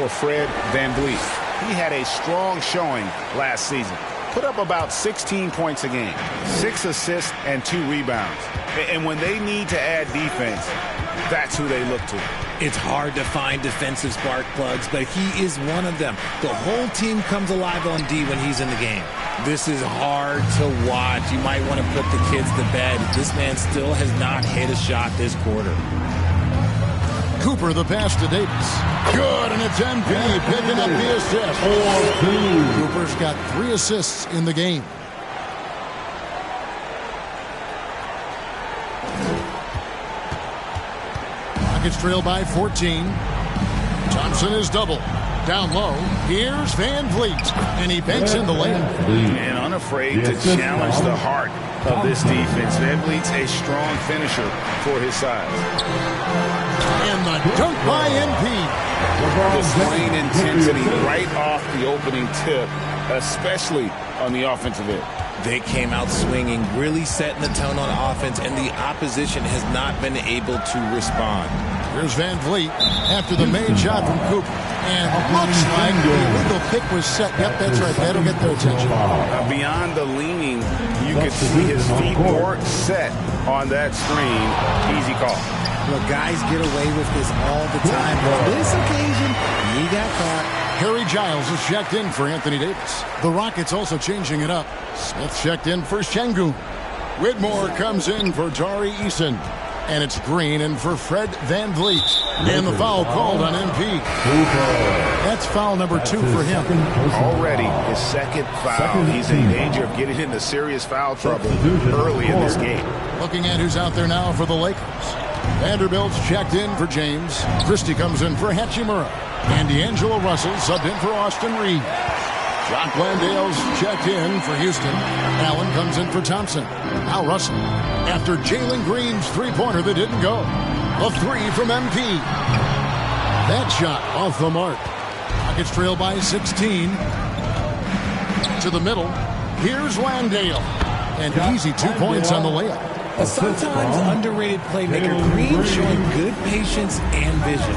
for Fred VanVleet. He had a strong showing last season. Put up about 16 points a game, 6 assists and 2 rebounds. And when they need to add defense, that's who they look to. It's hard to find defensive spark plugs, but he is one of them. The whole team comes alive on D when he's in the game. This is hard to watch. You might want to put the kids to bed. This man still has not hit a shot this quarter. Cooper, the pass to Davis. Good, and it's MP picking up the assist. Cooper's got 3 assists in the game. Rockets trail by 14. Thompson is double. Down low, here's VanVleet, and he banks in the layup. And unafraid to challenge the heart of this defense. VanVleet's a strong finisher for his size. And the dunk by MP. Displaying intensity right off the opening tip, especially on the offensive end. They came out swinging, really setting the tone on offense, and the opposition has not been able to respond. Here's VanVleet after the made shot from Cooper. And looks like the illegal pick was set. Yep, that's right. That'll get their attention. Beyond the leaning, you could see his feet more set on that screen. Easy call. Look, guys get away with this all the time. But on this occasion, he got caught. Harry Giles is checked in for Anthony Davis. The Rockets also changing it up. Smith checked in for Şengün. Whitmore comes in for Tari Eason. And it's Green in for Fred VanVleet. And the foul called on MP. That's foul number 2 for him. Already his second foul. He's in danger of getting into serious foul trouble early in this game. Looking at who's out there now for the Lakers. Vanderbilt's checked in for James. Christie comes in for Hachimura. And D'Angelo Russell subbed in for Austin Reed. Jock Landale's checked in for Houston. Allen comes in for Thompson. Now Russell. After Jalen Green's three-pointer that didn't go. A 3 from MP. That shot off the mark. Rockets trail by 16. To the middle. Here's Landale. And easy 2 points on the layup. A sometimes underrated playmaker, Green showing good patience and vision.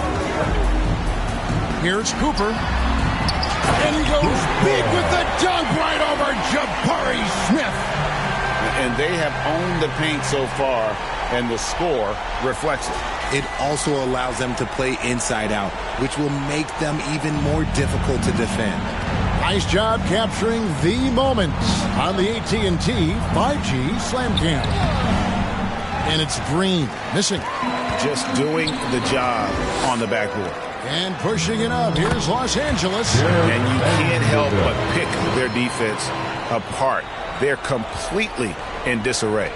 Here's Cooper. And he goes big with the dunk right over Jabari Smith. And they have owned the paint so far, and the score reflects it. It also allows them to play inside out, which will make them even more difficult to defend. Nice job capturing the moments on the AT&T 5G Slam Cam. And it's Green missing. Just doing the job on the backboard. And pushing it up. Here's Los Angeles. And you can't help but pick their defense apart. They're completely in disarray.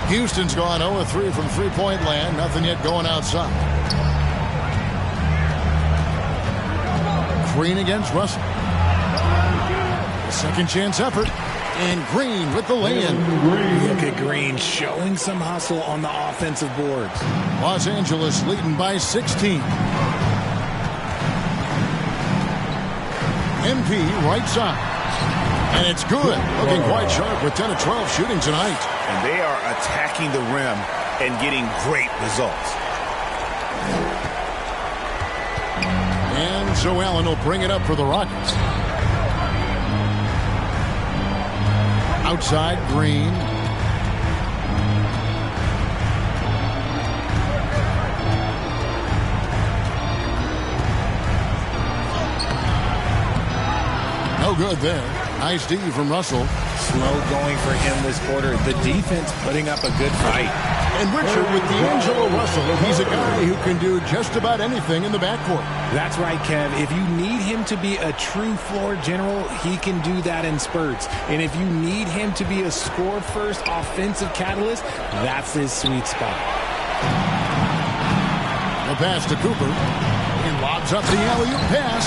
Houston's gone 0-3 from three-point land. Nothing yet going outside. Green against Russell. A second chance effort. And Green with the lay-in. Look at Green showing some hustle on the offensive boards. Los Angeles leading by 16. MP right side. And it's good. Looking quite sharp with 10 of 12 shooting tonight. And they are attacking the rim and getting great results. And so Allen will bring it up for the Rockets. Outside, Green. No good there. Nice D from Russell. Slow going for him this quarter. The defense putting up a good fight. And Richard with D'Angelo Russell. He's a guy who can do just about anything in the backcourt. That's right, Kev. If you need him to be a true floor general, he can do that in spurts. And if you need him to be a score-first offensive catalyst, that's his sweet spot. The pass to Cooper. He lobs up the alley-oop pass.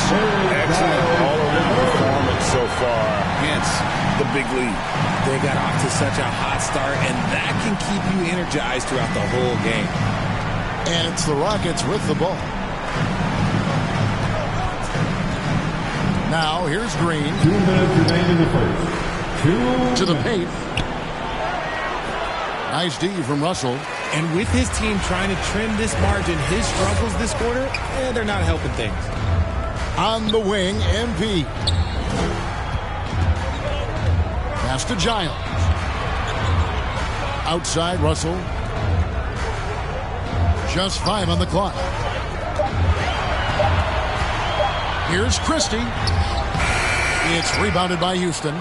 Excellent all-around performance so far. Hence the big lead. They got off to such a hot start, and that can keep you energized throughout the whole game. And it's the Rockets with the ball. Now, here's Green. 2 minutes remain in the first. To the paint. Nice D from Russell. And with his team trying to trim this margin, his struggles this quarter, they're not helping things. On the wing, MP. Pass to Giles. Outside, Russell. Just 5 on the clock. Here's Christie. It's rebounded by Houston.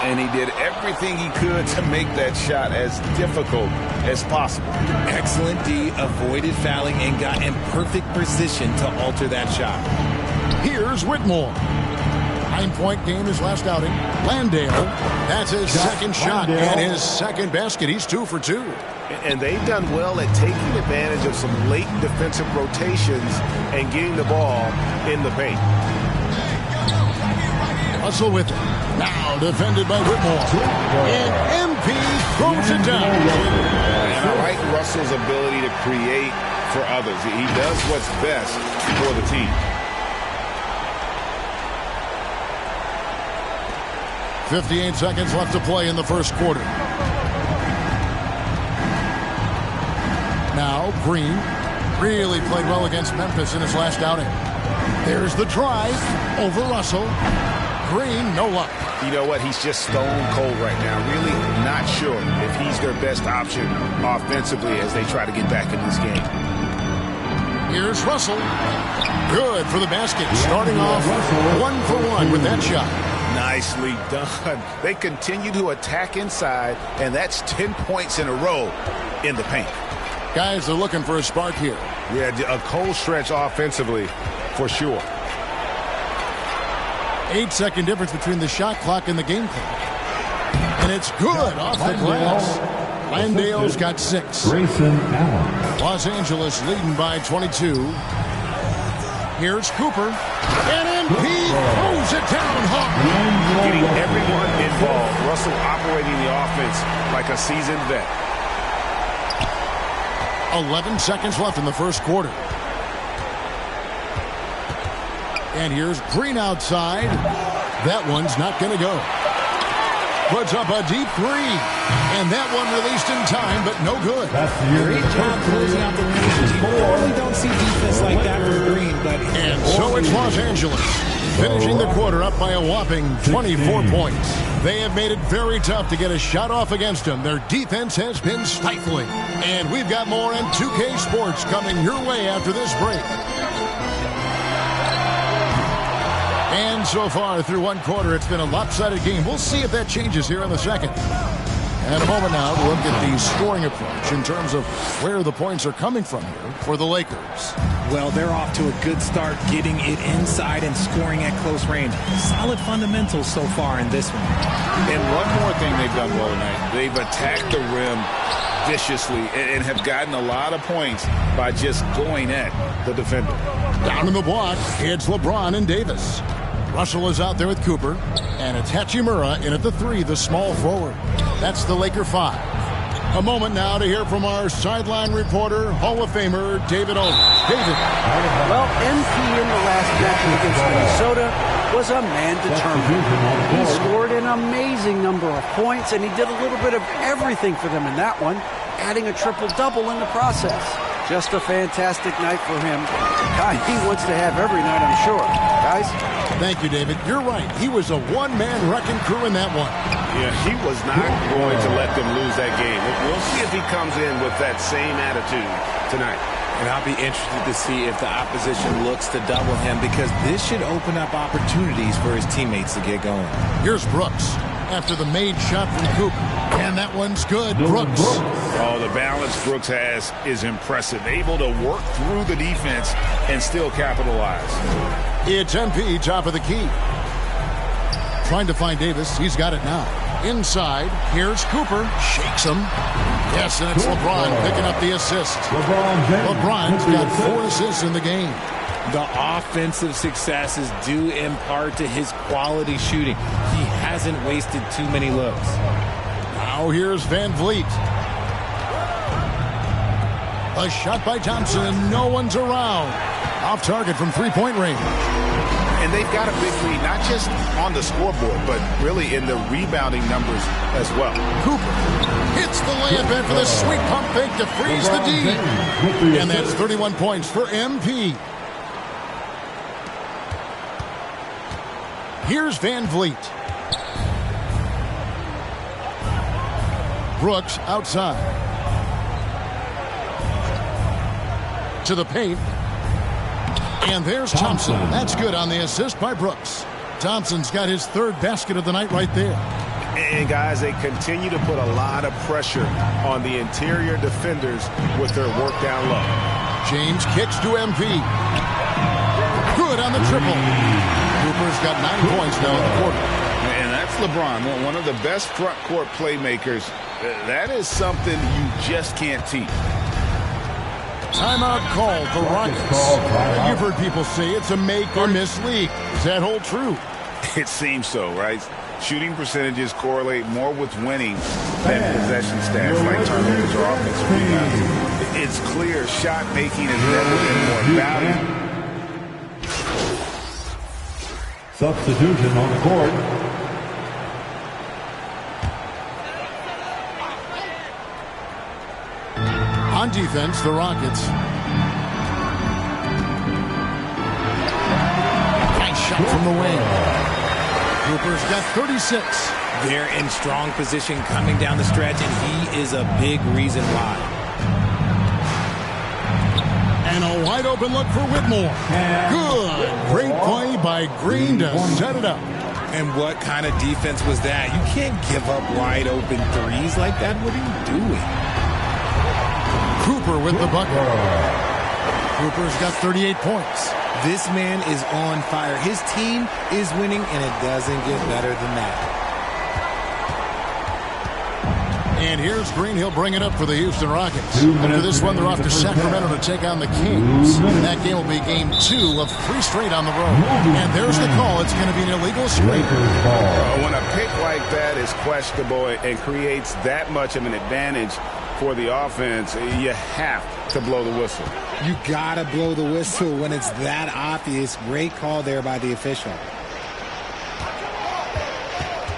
And he did everything he could to make that shot as difficult as possible. Excellent D, avoided fouling and got in perfect position to alter that shot. Here's Whitmore. 9-point game his last outing. Landale, that's his second shot and his second basket. He's 2 for 2. And they've done well at taking advantage of some late defensive rotations and getting the ball in the paint. Russell with it. Now defended by Whitmore. And MP throws it down. And I like Russell's ability to create for others. He does what's best for the team. 58 seconds left to play in the first quarter. Now Green really played well against Memphis in his last outing. There's the drive over Russell. Green, no luck. You know what? He's just stone cold right now. Really not sure if he's their best option offensively as they try to get back in this game. Here's Russell. Good for the basket. Starting off 1 for 1 with that shot. Nicely done. They continue to attack inside, and that's 10 points in a row in the paint. Guys are looking for a spark here. Yeah, a cold stretch offensively for sure. 8-second difference between the shot clock and the game clock. And it's good off the glass. Landale's got 6. Grayson Allen. Los Angeles leading by 22. Here's Cooper. And MP throws it down hard. Getting everyone involved. Russell operating the offense like a seasoned vet. 11 seconds left in the first quarter. And here's Green outside. That one's not going to go. Puts up a deep 3. And that one released in time, but no good. Great job closing out the range. You normally don't see defense like that from Green, but... And so it's Los Angeles, finishing the quarter up by a whopping 24 points. They have made it very tough to get a shot off against them. Their defense has been stifling. And we've got more on 2K Sports coming your way after this break. And so far, through one quarter, it's been a lopsided game. We'll see if that changes here in the second. And a moment now to look at the scoring approach in terms of where the points are coming from here for the Lakers. Well, they're off to a good start getting it inside and scoring at close range. Solid fundamentals so far in this one. And one more thing they've done well tonight. They've attacked the rim viciously and have gotten a lot of points by just going at the defender. Down in the block, it's LeBron and Davis. Russell is out there with Cooper, and it's Hachimura in at the 3, the small forward. That's the Laker 5. A moment now to hear from our sideline reporter, Hall of Famer David Olden. David. Well, MP in the last matchup against Minnesota was a man determined. He scored an amazing number of points, and he did a little bit of everything for them in that one, adding a triple-double in the process. Just a fantastic night for him. Guy he wants to have every night, I'm sure. Guys? Thank you, David. You're right. He was a one-man wrecking crew in that one. Yeah, he was not going to let them lose that game. We'll see if he comes in with that same attitude tonight. And I'll be interested to see if the opposition looks to double him, because this should open up opportunities for his teammates to get going. Here's Brooks after the made shot from Cooper. And that one's good. Brooks. Oh, the balance Brooks has is impressive. Able to work through the defense and still capitalize. It's MP, top of the key. Trying to find Davis. He's got it now. Inside, here's Cooper. Shakes him. Yes, and it's LeBron picking up the assist. LeBron's got 4 assists in the game. The offensive success is due in part to his quality shooting. He hasn't wasted too many looks. Now here's Van Vliet. A shot by Thompson, and no one's around. Off target from 3-point range. And they've got a big lead, not just on the scoreboard, but really in the rebounding numbers as well. Cooper hits the layup in for the sweet pump fake to freeze the D. And that's 31 points for MP. Here's Van Vliet. Brooks outside. To the paint. And there's Thompson. That's good on the assist by Brooks. Thompson's got his third basket of the night right there. And guys, they continue to put a lot of pressure on the interior defenders with their work down low. James kicks to MP. Good on the triple. Cooper's got 9 points now in the quarter. And that's LeBron, one of the best front court playmakers. That is something you just can't teach. Timeout called for Rockets. You've heard people say it's a make or miss league. Does that hold true? It seems so, right? Shooting percentages correlate more with winning than possession stats like turnovers or offensive rebounds. It's clear shot making has never been more valuable. Substitution on the court. On defense, the Rockets. Nice shot from the wing. Cooper's got 36. They're in strong position coming down the stretch, and he is a big reason why. And a wide open look for Whitmore. Good. Great play by Green to set it up. And what kind of defense was that? You can't give up wide open threes like that. What are you doing? Cooper with the bucket. Cooper's got 38 points. This man is on fire. His team is winning, and it doesn't get better than that. And here's Green. He'll bring it up for the Houston Rockets. After this one, they're off to Sacramento to take on the Kings. And that game will be game 2 of 3 straight on the road. And there's the call. It's going to be an illegal screen. When a pick like that is questionable and creates that much of an advantage for the offense, you have to blow the whistle. You got to blow the whistle when it's that obvious. Great call there by the official.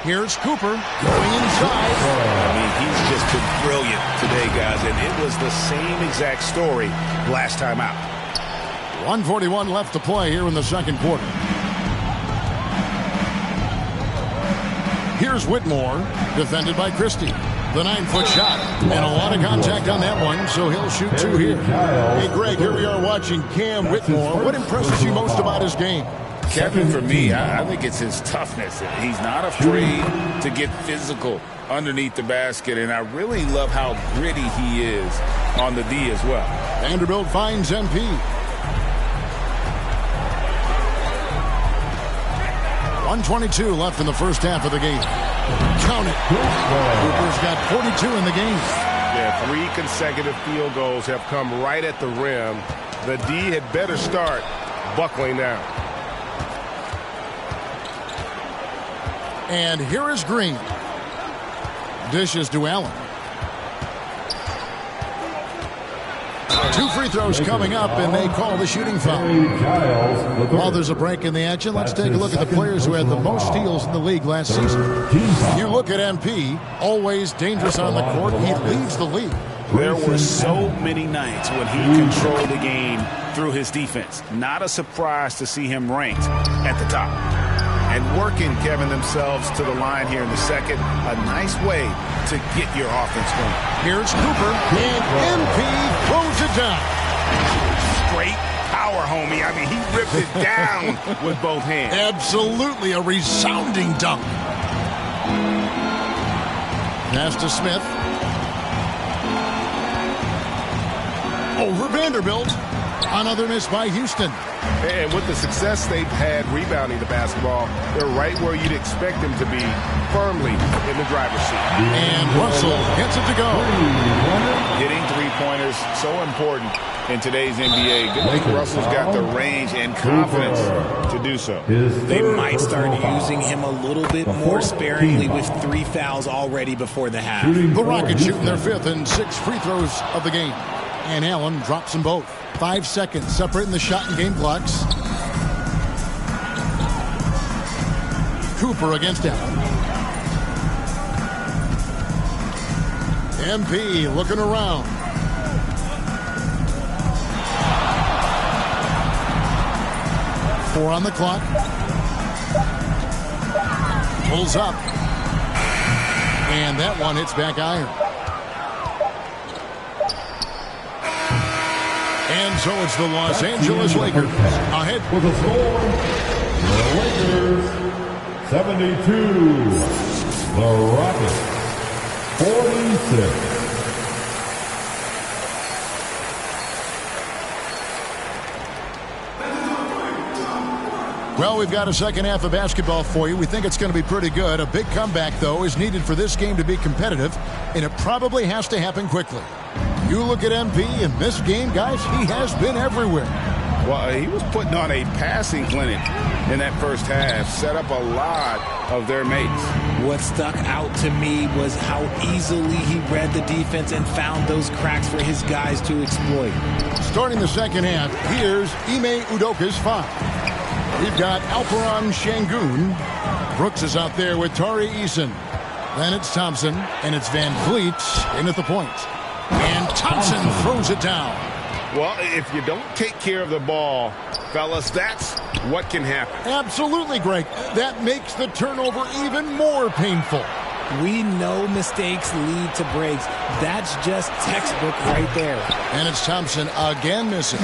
Here's Cooper going inside. I mean, he's just been brilliant today, guys, and it was the same exact story last time out. 1:41 left to play here in the second quarter. Here's Whitmore, defended by Christie. The 9-foot shot, and a lot of contact on that one, so he'll shoot 2 here. Hey, Greg, here we are watching Cam Whitmore. What impresses you most about his game? Kevin, for me, I think it's his toughness. He's not afraid to get physical underneath the basket, and I really love how gritty he is on the D as well. Vanderbilt finds MP. .122 left in the first half of the game. Count it. Cooper's got 42 in the game. Yeah, 3 consecutive field goals have come right at the rim. The D had better start buckling now. And here is Green. Dishes to Allen. 2 free throws coming up, and they call the shooting foul. While there's a break in the action, let's take a look at the players who had the most steals in the league last season. You look at MP, always dangerous on the court. He leads the league. There were so many nights when he controlled the game through his defense. Not a surprise to see him ranked at the top. And working, Kevin, themselves to the line here in the second. A nice way to get your offense going. Here's Cooper, and MP throws it down. Straight power, homie. I mean, he ripped it down with both hands. Absolutely a resounding dunk. Pass to Smith. Over Vanderbilt. Another miss by Houston. And with the success they've had rebounding the basketball, they're right where you'd expect them to be, firmly in the driver's seat. And Russell gets it to go. Hitting 3-pointers, so important in today's NBA. Good thing Russell's got the range and confidence to do so. They might start using him a little bit more sparingly with 3 fouls already before the half. The Rockets shooting their 5th and 6th free throws of the game. And Allen drops them both. 5 seconds separating the shot and game clocks. Cooper against him. MP looking around. Four on the clock. Pulls up. And that one hits back iron. And so it's the Los Angeles Lakers ahead with a score. The Lakers 72. The Rockets 46. Well, we've got a second half of basketball for you. We think it's going to be pretty good. A big comeback, though, is needed for this game to be competitive, and it probably has to happen quickly. You look at MP in this game, guys, he has been everywhere. Well, he was putting on a passing clinic in that first half, set up a lot of their mates. What stuck out to me was how easily he read the defense and found those cracks for his guys to exploit. Starting the second half, here's Ime Udoka's foul. We've got Alperen Şengün. Brooks is out there with Tari Eason. Then it's Thompson, and it's Van Vliet in at the point. And Thompson throws it down. Well, if you don't take care of the ball, fellas, that's what can happen. Absolutely, Greg. That makes the turnover even more painful. We know mistakes lead to breaks. That's just textbook right there. And it's Thompson again missing.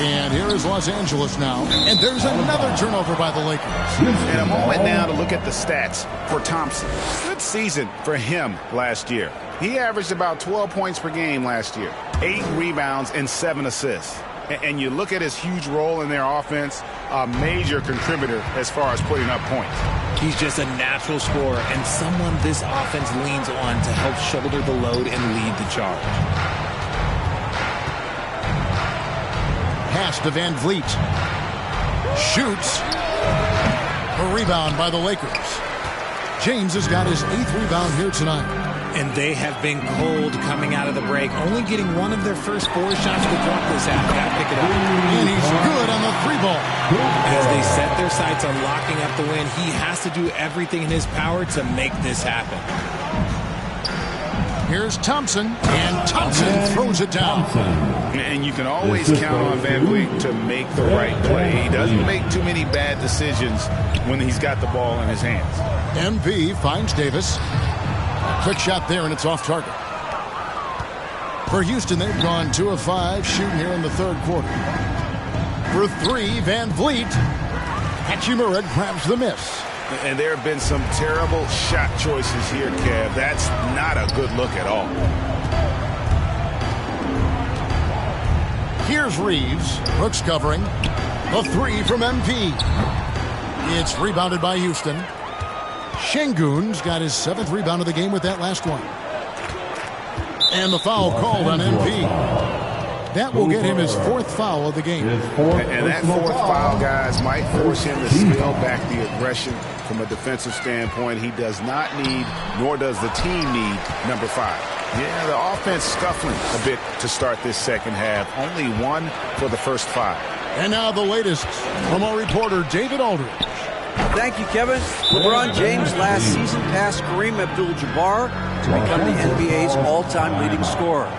And here is Los Angeles now. And there's another turnover by the Lakers. And a moment now to look at the stats for Thompson. Good season for him last year. He averaged about 12 points per game last year. 8 rebounds and 7 assists. And you look at his huge role in their offense, a major contributor as far as putting up points. He's just a natural scorer and someone this offense leans on to help shoulder the load and lead the charge. Pass to Van Vliet. Shoots. A rebound by the Lakers. James has got his 8th rebound here tonight. And they have been cold coming out of the break, only getting one of their first 4 shots to drop this half. Gotta pick it up. And he's good on the 3-ball. As they set their sights on locking up the win, he has to do everything in his power to make this happen. Here's Thompson, and Thompson throws it down. And you can always count on Van Vliet to make the right play. He doesn't make too many bad decisions when he's got the ball in his hands. MP finds Davis. Quick shot there, and it's off target. For Houston, they've gone 2 of 5 shooting here in the third quarter. For 3, Van Vliet. Hachimura grabs the miss. And there have been some terrible shot choices here, Kev. That's not a good look at all. Here's Reeves. Brooks covering. The 3 from MP. It's rebounded by Houston. Şengün's got his 7th rebound of the game with that last one. And the foul called on MP. That will get him his 4th foul of the game. And that 4th foul, guys, might force him to scale back the aggression from a defensive standpoint. He does not need, nor does the team need, number 5. Yeah, the offense scuffling a bit to start this second half. Only 1 for the first 5. And now the latest from our reporter, David Aldridge. Thank you, Kevin. LeBron James last season passed Kareem Abdul-Jabbar to become the NBA's all-time leading scorer.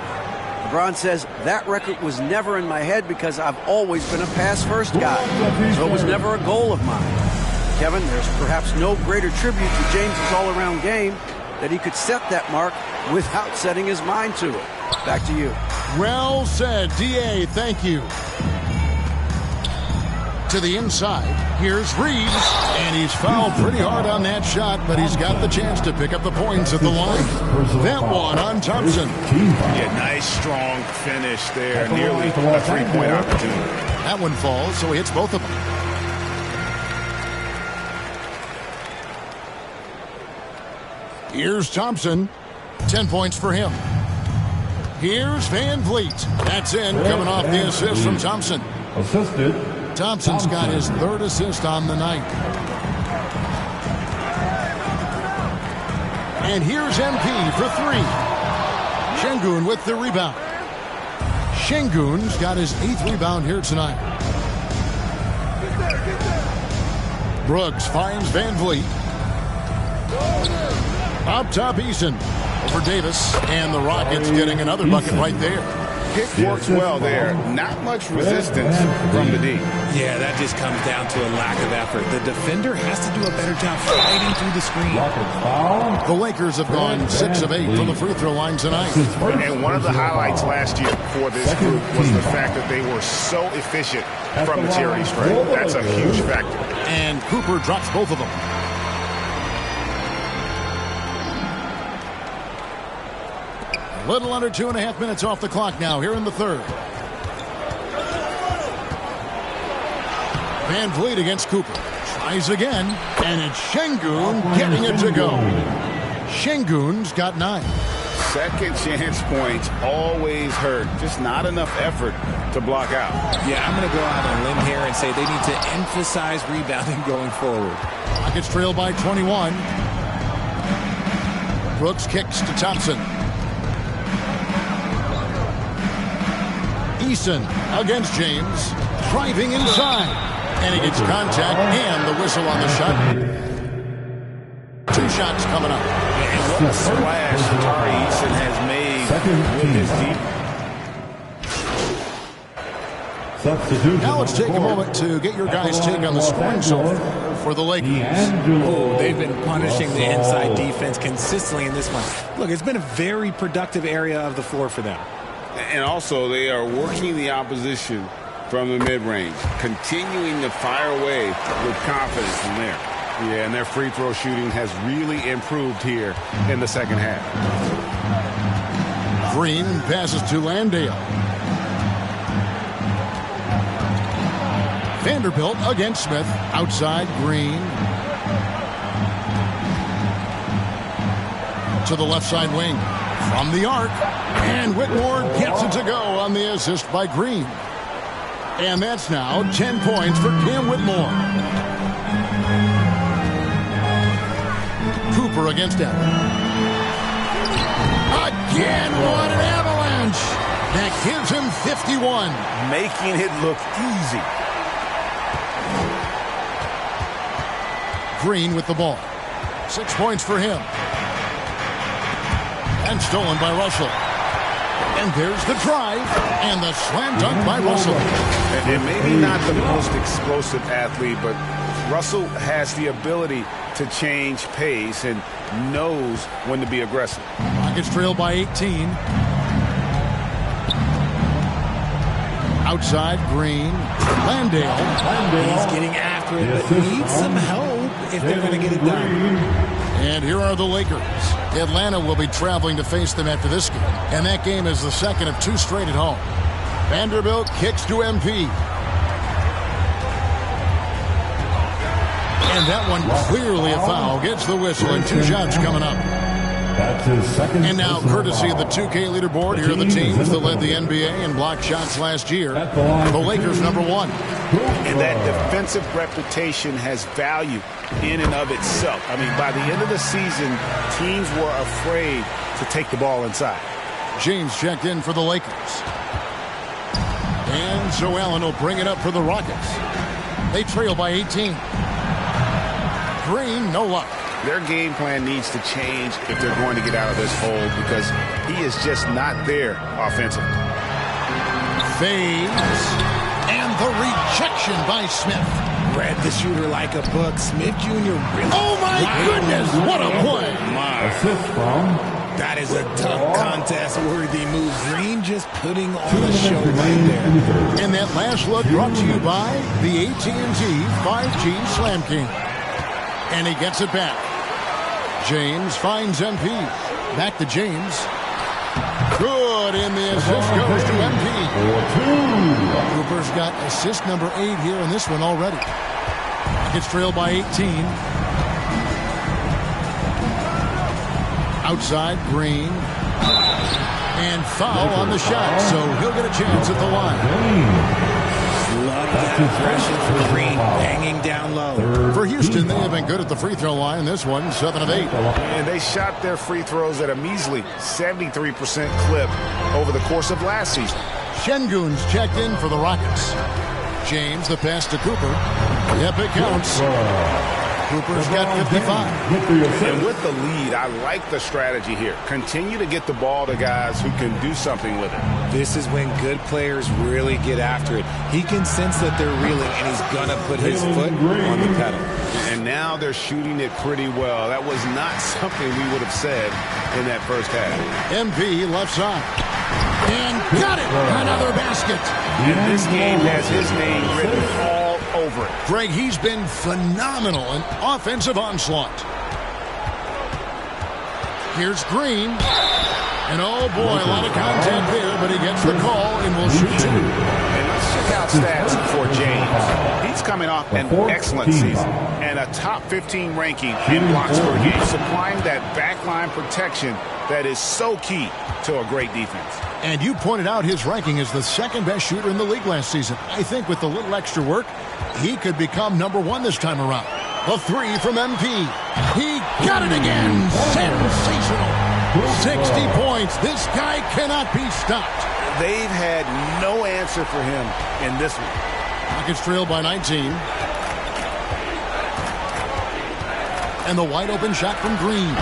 LeBron says, that record was never in my head because I've always been a pass-first guy, so it was never a goal of mine. Kevin, there's perhaps no greater tribute to James's all-around game that he could set that mark without setting his mind to it. Back to you. Well said, D.A. Thank you. To the inside, here's Reeves, and he's fouled pretty hard on that shot, but he's got the chance to pick up the points at the line. That one on Thompson. Yeah, nice, strong finish there. Nearly a 3-point opportunity. That one falls, so he hits both of them. Here's Thompson. 10 points for him. Here's Van Vliet. That's in, coming off the assist from Thompson. Assisted. Thompson's got his 3rd assist on the night. And here's MP for 3. Şengün with the rebound. Şengün's got his 8th rebound here tonight. Brooks finds Van Vliet. Up top, Eason over Davis, and the Rockets getting another bucket right there. Pick works well there. Not much resistance from the D. Yeah, that just comes down to a lack of effort. The defender has to do a better job fighting through the screen. The Lakers have gone 6 of 8 from the free throw line tonight. And one of the highlights last year for this group was the fact that they were so efficient from the charity stripe. That's a huge factor. And Cooper drops both of them. A little under 2.5 minutes off the clock now here in the third. Van Vliet against Cooper. Tries again, and it's Şengün getting it to go. Şengün's got 9. Second chance points always hurt. Just not enough effort to block out. Yeah, I'm going to go out on a limb here and say they need to emphasize rebounding going forward. Rockets trail by 21. Brooks kicks to Thompson. Eason against James, driving inside, and he gets contact and the whistle on the shot. 2 shots coming up. And what a splash Tari Eason has made with his deep. Now let's take a moment to get your guys' take on the scoring so far for the Lakers. Oh, they've been punishing the inside defense consistently in this one. Look, it's been a very productive area of the floor for them. And also, they are working the opposition from the mid-range, continuing to fire away with confidence from there. Yeah, and their free throw shooting has really improved here in the second half. Green passes to Landale. Vanderbilt against Smith. Outside, Green. To the left side wing. From the arc. And Whitmore gets it to go on the assist by Green. And that's now 10 points for Cam Whitmore. Cooper against Allen. Again, what an avalanche. That gives him 51. Making it look easy. Green with the ball. 6 points for him. And stolen by Russell. And there's the drive. And the slam dunk by Russell. And maybe not the most explosive athlete, but Russell has the ability to change pace and knows when to be aggressive. Rockets trail by 18. Outside, Green. Landale. He's getting after it, but needs some help if they're going to get it done. And here are the Lakers. Atlanta will be traveling to face them after this game. And that game is the second of 2 straight at home. Vanderbilt kicks to MP. And that one clearly a foul. Gets the whistle and 2 shots coming up. That's his second. And now, courtesy of the 2K leaderboard, here are the teams that led the NBA in block shots last year. The Lakers, number 1. And that defensive reputation has value in and of itself. I mean, by the end of the season, teams were afraid to take the ball inside. James checked in for the Lakers. And so Allen will bring it up for the Rockets. They trail by 18. Green, no luck. Their game plan needs to change if they're going to get out of this hole because he is just not there offensively. Fades. And the rejection by Smith. Read the shooter like a book. Smith Jr. really. Oh, my goodness. What a play. Assist from. That is a dunk contest-worthy move. Green just putting on a show right there. And that last look brought to you by the AT&T 5G Slam King. And he gets it back. James finds MP. Back to James. Good, and the assist goes to MP. Cooper's got assist number 8 here in this one already. Gets trailed by 18. Outside, Green. And foul on the shot, so he'll get a chance at the line. Love that aggression for Green, banging down low. For Houston, they have been good at the free throw line. This one, 7 of 8. And they shot their free throws at a measly 73% clip over the course of last season. Şengün's checked in for the Rockets. James, the pass to Cooper. Yep, it counts. Cooper's got 55. And with the lead, I like the strategy here. Continue to get the ball to guys who can do something with it. This is when good players really get after it. He can sense that they're reeling, and he's going to put his foot on the pedal. And now they're shooting it pretty well. That was not something we would have said in that first half. MP left side. And got it! Another basket. And this game has his name written all over it. Greg, he's been phenomenal in offensive onslaught. Here's Green. And oh boy, a lot of contact there, but he gets the call and will shoot two. And let's check out stats for James. He's coming off an excellent season and a top 15 ranking in blocks per game, supplying that backline protection that is so key to a great defense. And you pointed out his ranking as the second best shooter in the league last season. I think with a little extra work, he could become #1 this time around. A three from MP. He got it again. Sensational. 60 points. This guy cannot be stopped. They've had no answer for him in this one. Rockets trail by 19. And the wide open shot from Green.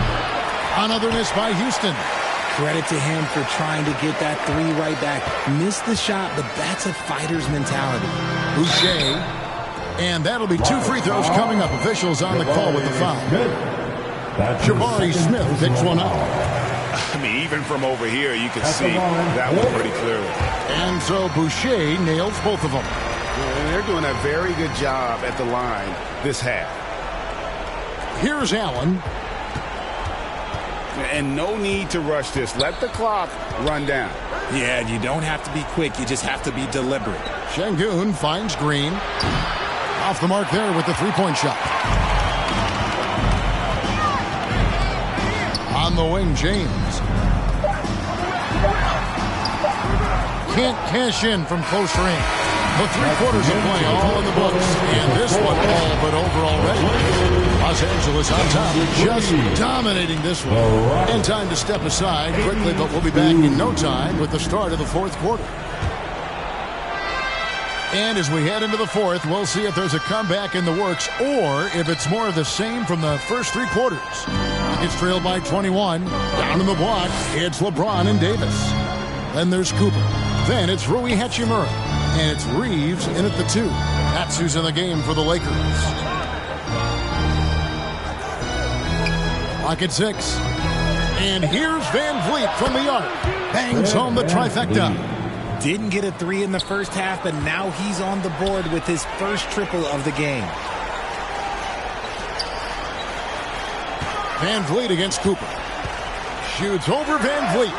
Another miss by Houston. Credit to him for trying to get that three right back. Missed the shot, but that's a fighter's mentality. Boucher. And that'll be 2 free throws coming up. Officials on the call with the foul. Jabari Smith picks one up. I mean, even from over here, you can see that one pretty clearly. And so Boucher nails both of them. And they're doing a very good job at the line this half. Here's Allen. And no need to rush this. Let the clock run down. Yeah, you don't have to be quick. You just have to be deliberate. Şengün finds Green. Off the mark there with the three-point shot. On the wing, James. Can't cash in from close range. The 3 quarters of play all in the books. And this one all but over already. Los Angeles on top, just dominating this one. And time to step aside quickly, but we'll be back in no time with the start of the fourth quarter. And as we head into the fourth, we'll see if there's a comeback in the works or if it's more of the same from the first 3 quarters. Rockets trailed by 21. Down in the block, it's LeBron and Davis. Then there's Cooper. Then it's Rui Hachimura. And it's Reeves in at the 2. That's who's in the game for the Lakers. Rocket 6. And here's Van Vliet from the arc. Bangs home the trifecta. Didn't get a 3 in the first half, but now he's on the board with his first triple of the game. Van Vliet against Cooper. Shoots over Van Vliet.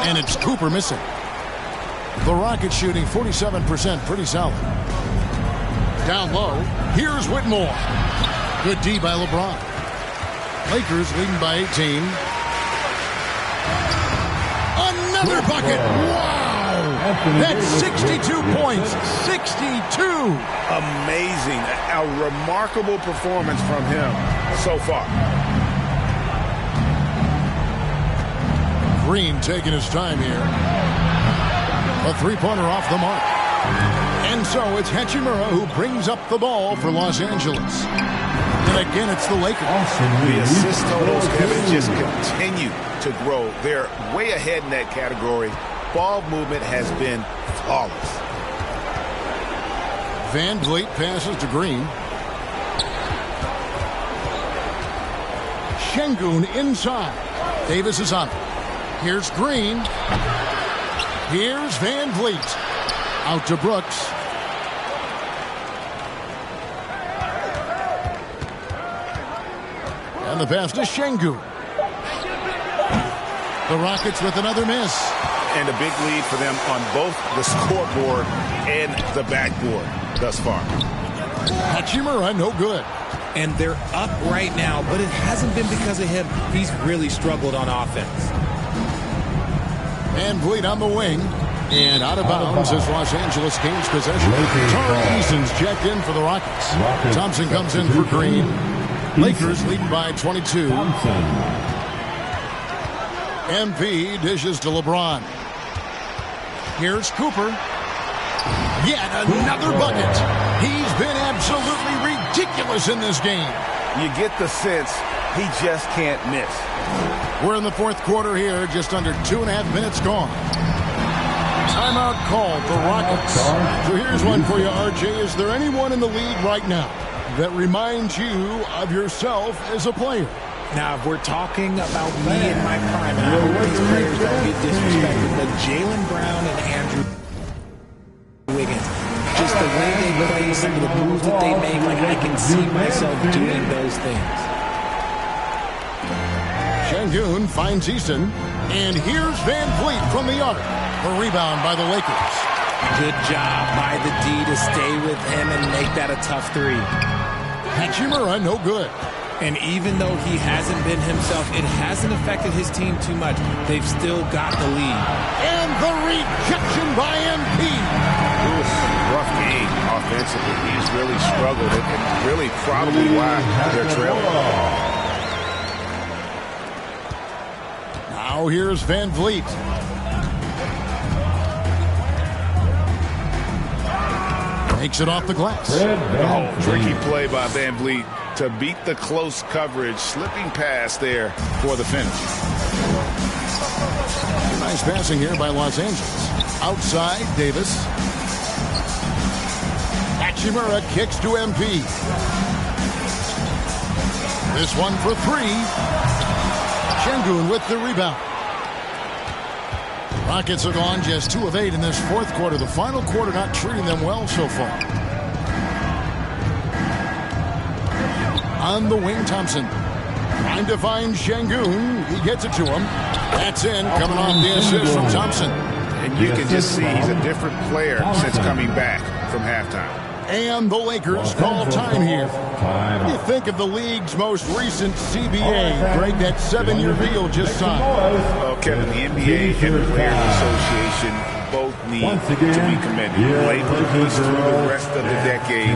And it's Cooper missing. The Rockets shooting 47%, pretty solid. Down low, here's Whitmore. Good D by LeBron. Lakers leading by 18. Another bucket. Wow. That's 62 points. 62. Amazing. A remarkable performance from him so far. Green taking his time here. A three-pointer off the mark. And so it's Hachimura who brings up the ball for Los Angeles. And again, it's the Lakers. The assist totals, Kevin, just continue to grow. They're way ahead in that category. Ball movement has been flawless. Van Vliet passes to Green. Şengün inside. Davis is on it. Here's Green. Here's Van Vliet. Out to Brooks. And the pass to Şengün. The Rockets with another miss. And a big lead for them on both the scoreboard and the backboard thus far. Hachimura, no good. And they're up right now, but it hasn't been because of him. He's really struggled on offense. Van Vliet on the wing. And out of bounds as Los Angeles gains possession. Tari Eason's checked in for the Rockets. Thompson comes in for Green. Lakers leading by 22. MP dishes to LeBron. Here's Cooper. Yet another bucket. He's been absolutely ridiculous in this game. You get the sense he just can't miss. We're in the fourth quarter here, just under 2.5 minutes gone. Timeout called, the Rockets. So here's one for you, RJ. Is there anyone in the league right now that reminds you of yourself as a player? Now, if we're talking about me in my prime, and I hope these players don't get disrespected, but Jaylen Brown and Andrew Wiggins, just the way they play, some of the moves that they make, like I can see myself doing those things. Şengün finds Eason, and here's Van Vliet from the arc. The rebound by the Lakers. Good job by the D to stay with him and make that a tough three. Hachimura, no good. And even though he hasn't been himself, it hasn't affected his team too much. They've still got the lead. And the rejection by MP. Rough game offensively. He's really struggled, and really probably why they're trailing. Now here's Van Vliet. Takes it off the glass. Tricky play by Van Vliet to beat the close coverage. Slipping pass there for the finish. Nice passing here by Los Angeles. Outside, Davis. Hachimura kicks to MP. This one for three. Şengün with the rebound. Rockets have gone just 2 of 8 in this fourth quarter. The final quarter not treating them well so far. On the wing, Thompson. Trying to find Şengün. He gets it to him. That's in. Coming off the assist from Thompson. And you can just see he's a different player since coming back from halftime. And the Lakers call time here. What do you think of the league's most recent CBA? Greg, that 7-year deal just signed. Well, Kevin, the NBA and the Players Association both need to be commended. Labor peace through the rest of the decade.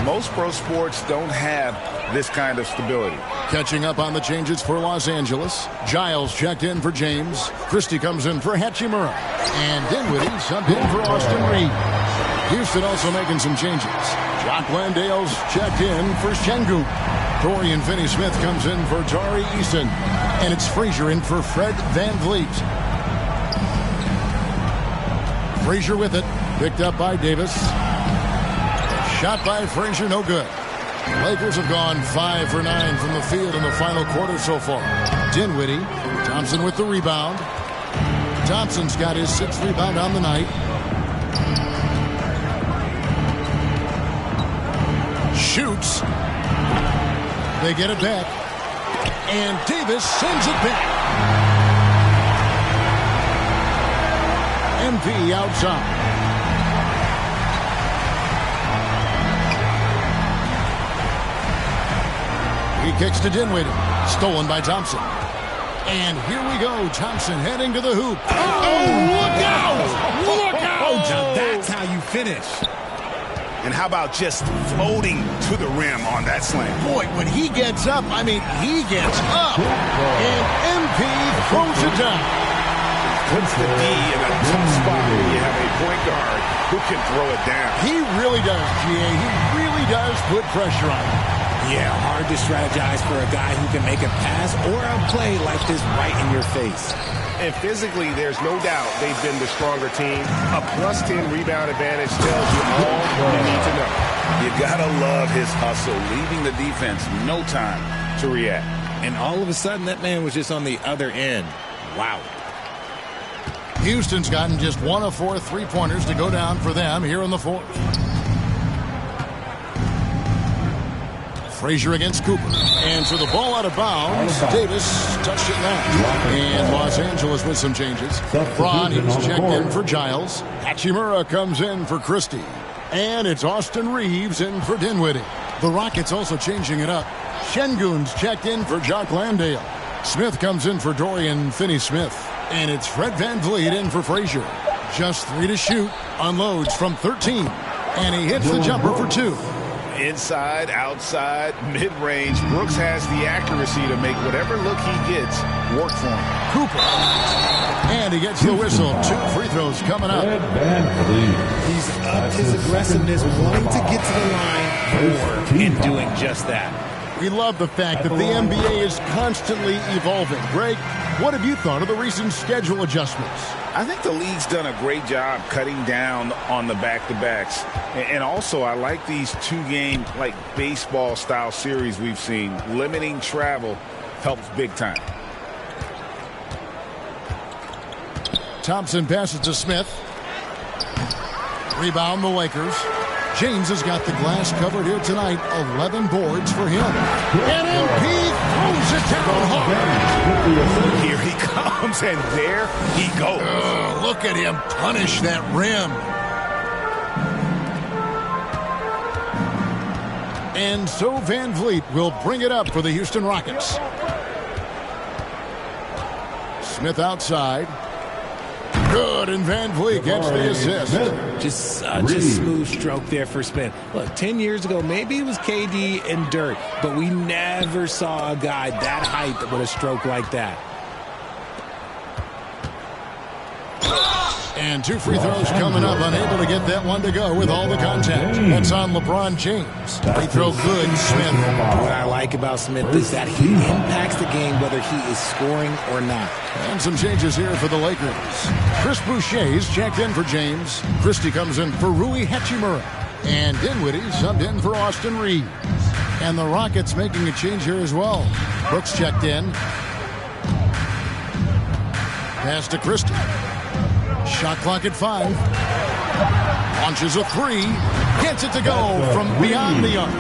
Most pro sports don't have this kind of stability. Catching up on the changes for Los Angeles. Giles checked in for James. Christie comes in for Hachimura. And Dinwiddie subbed in for Austin Reeves. Houston also making some changes. Jock Landale's checked in for Şengün. Dorian Finney-Smith comes in for Tari Eason. And it's Frazier in for Fred Van Vliet. Frazier with it. Picked up by Davis. Shot by Frazier, no good. Lakers have gone 5 for 9 from the field in the final quarter so far. Dinwiddie. Thompson with the rebound. Thompson's got his 6th rebound on the night. Shoots. They get it back. And Davis sends it back. MP outside. He kicks to Dinwiddie. Stolen by Thompson. And here we go. Thompson heading to the hoop. Oh, look out! Look out! Now that's how you finish. And how about just floating to the rim on that slam? Boy, when he gets up, I mean, he gets up. And MP throws it down. Puts the D in a tough spot when you have a point guard who can throw it down. He really does, GA. He really does put pressure on him. Yeah, hard to strategize for a guy who can make a pass or a play like this right in your face. And physically, there's no doubt they've been the stronger team. A +10 rebound advantage tells you all you need to know. You gotta love his hustle, leaving the defense no time to react. And all of a sudden, that man was just on the other end. Wow. Houston's gotten just 1 of 4 3-pointers to go down for them here in the fourth. Frazier against Cooper. And so the ball out of bounds. Davis touched it last. And Los Angeles with some changes. Braun, he's checked in for Giles. Hachimura comes in for Christie. And it's Austin Reeves in for Dinwiddie. The Rockets also changing it up. Şengün's checked in for Jock Landale. Smith comes in for Dorian Finney-Smith. And it's Fred Van Vliet in for Frazier. Just 3 to shoot. Unloads from 13. And he hits the jumper for 2. Inside, outside, mid-range, Brooks has the accuracy to make whatever look he gets work for him. Cooper. And he gets the whistle. 2 free throws coming up. He's upped his aggressiveness, wanting to get to the line more and doing just that. We love the fact that the NBA is constantly evolving. Greg, what have you thought of the recent schedule adjustments? I think the league's done a great job cutting down on the back-to-backs. And also, I like these 2-game, like baseball-style series we've seen. Limiting travel helps big time. Thompson passes to Smith. Rebound the Lakers. James has got the glass covered here tonight. 11 boards for him. And MP throws it down hard. Here he comes, and there he goes. Look at him punish that rim. And so Van Vliet will bring it up for the Houston Rockets. Smith outside. Good, and Van Vliet gets the assist. Just such a smooth stroke there for Smith. Look, 10 years ago, maybe it was KD and Dirk, but we never saw a guy that height with a stroke like that. And 2 free throws coming up, unable to get that one to go with all the contact. That's on LeBron James. Free throw good, Smith. What I like about Smith is that he impacts the game whether he is scoring or not. And some changes here for the Lakers. Chris Boucher's checked in for James. Christie comes in for Rui Hachimura. And Dinwiddie subbed in for Austin Reeves. And the Rockets making a change here as well. Brooks checked in. Pass to Christie. Shot clock at 5. Launches a 3. Gets it to go from beyond the arc.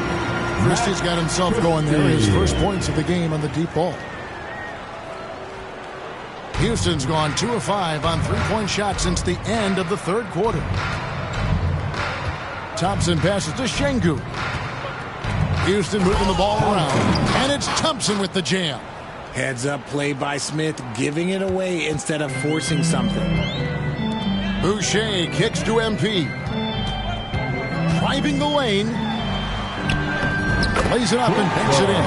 Christie's got himself going there. His first points of the game on the deep ball. Houston's gone 2 of 5 on 3-point shots since the end of the third quarter. Thompson passes to Şengün. Houston moving the ball around. And it's Thompson with the jam. Heads up play by Smith, giving it away instead of forcing something. Boucher kicks to MP. Driving the lane. Plays it up and banks it in.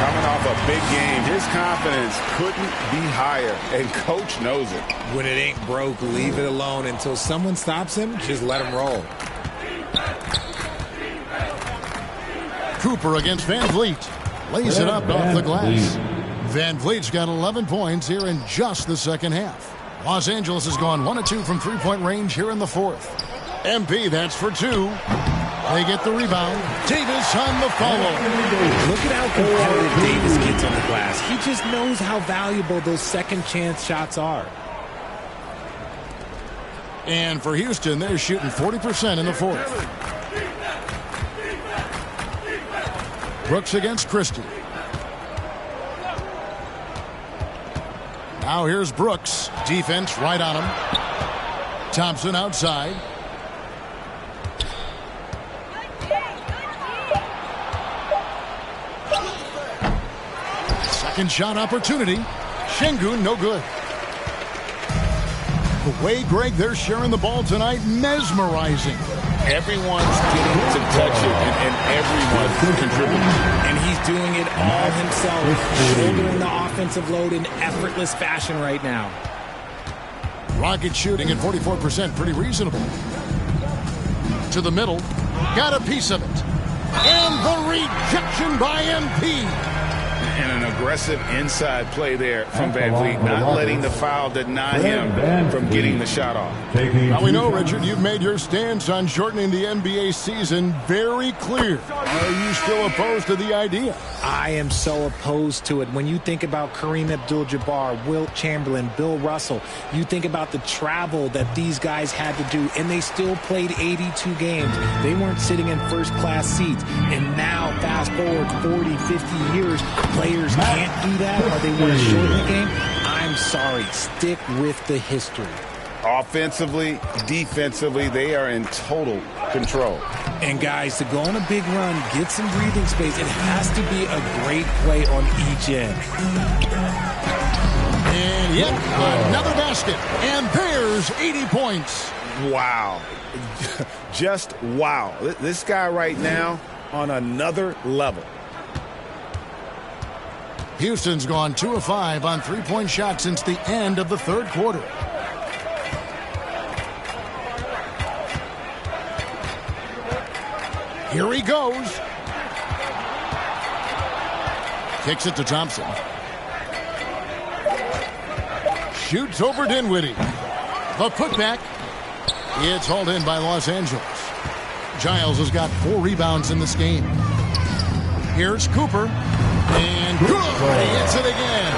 Coming off a big game, his confidence couldn't be higher, and coach knows it. When it ain't broke, leave it alone until someone stops him. Just let him roll. Cooper against Van Vliet. Lays it up off the glass. Van Vliet's got 11 points here in just the second half. Los Angeles has gone 1 of 2 from 3-point range here in the fourth. MP, that's for 2. They get the rebound. Davis on the follow. Look at how competitive Davis gets on the glass. He just knows how valuable those second chance shots are. And for Houston, they're shooting 40% in the fourth. Brooks against Christie. Now here's Brooks. Defense right on him. Thompson outside. Second shot opportunity. Şengün, no good. The way, Greg, they're sharing the ball tonight, mesmerizing. Everyone's getting to touch it, and everyone's contributing. And he's doing it all himself, shouldering the offensive load in effortless fashion right now. Rocket shooting at 44%, pretty reasonable. To the middle, got a piece of it. And the rejection by MP. And an aggressive inside play there from Van Vliet, not letting the foul deny him from getting the shot off. Now we know, Richard, you've made your stance on shortening the NBA season very clear. Are you still opposed to the idea? I am so opposed to it. When you think about Kareem Abdul-Jabbar, Wilt Chamberlain, Bill Russell, you think about the travel that these guys had to do, and they still played 82 games. They weren't sitting in first-class seats. And now, fast forward 40, 50 years, players can't do that, or they want to shorten the game. I'm sorry. Stick with the history. Offensively, defensively, they are in total control. And guys, to go on a big run, get some breathing space, it has to be a great play on each end. And yep, another basket. And there's 80 points. Wow. Just wow. This guy right now on another level. Houston's gone 2 of 5 on 3-point shots since the end of the third quarter. Here he goes. Kicks it to Thompson. Shoots over Dinwiddie. The putback. It's hauled in by Los Angeles. Giles has got 4 rebounds in this game. Here's Cooper. And good. He hits it again.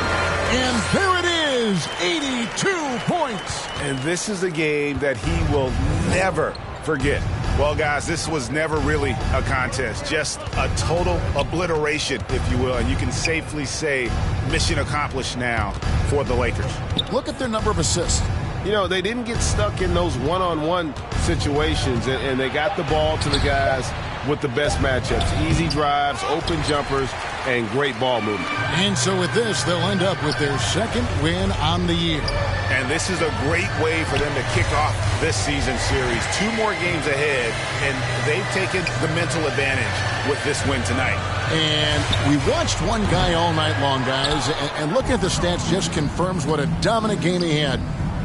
And there it is. 82 points. And this is a game that he will never forget. Well, guys, this was never really a contest. Just a total obliteration, if you will. And you can safely say mission accomplished now for the Lakers. Look at their number of assists. You know, they didn't get stuck in those one-on-one situations, and they got the ball to the guys with the best matchups. Easy drives, open jumpers, and great ball movement. And so with this, they'll end up with their 2nd win on the year. And this is a great way for them to kick off this season series. 2 more games ahead, and they've taken the mental advantage with this win tonight. And we watched one guy all night long, guys, and looking at the stats just confirms what a dominant game he had.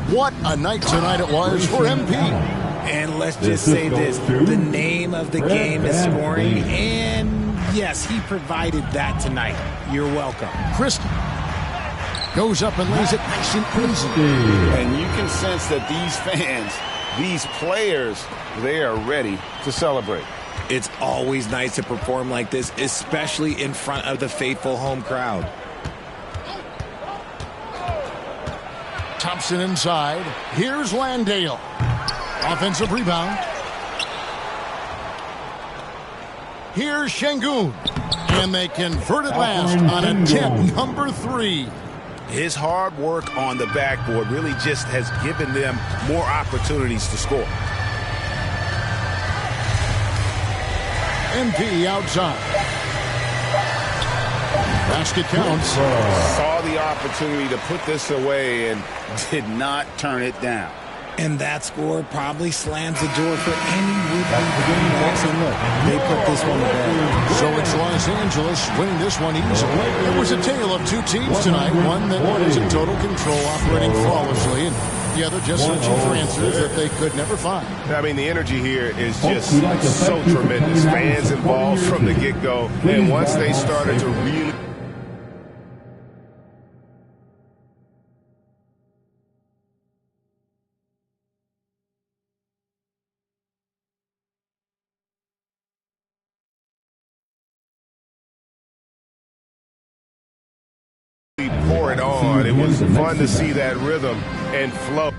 What a night tonight it was for MP. And let's just say this, the name of the game is scoring, and yes, he provided that tonight. You're welcome. Christie goes up and lays it nice and easy. And you can sense that these fans, these players, they are ready to celebrate. It's always nice to perform like this, especially in front of the faithful home crowd. Thompson inside. Here's Landale. Offensive rebound. Here's Şengün. And they convert it last on attempt number 3. His hard work on the backboard really just has given them more opportunities to score. MP outside. Basket counts. Saw the opportunity to put this away and did not turn it down. And that score probably slams the door for any would-be boxing look. They put this one to bed. So it's Los Angeles winning this one easily. It was a tale of 2 teams tonight. One that was in total control, operating flawlessly, and the other just searching for answers that they could never find. I mean, the energy here is just so tremendous. Fans involved from the get-go, and once they started to really... pour it on. It was fun to see that rhythm and flow.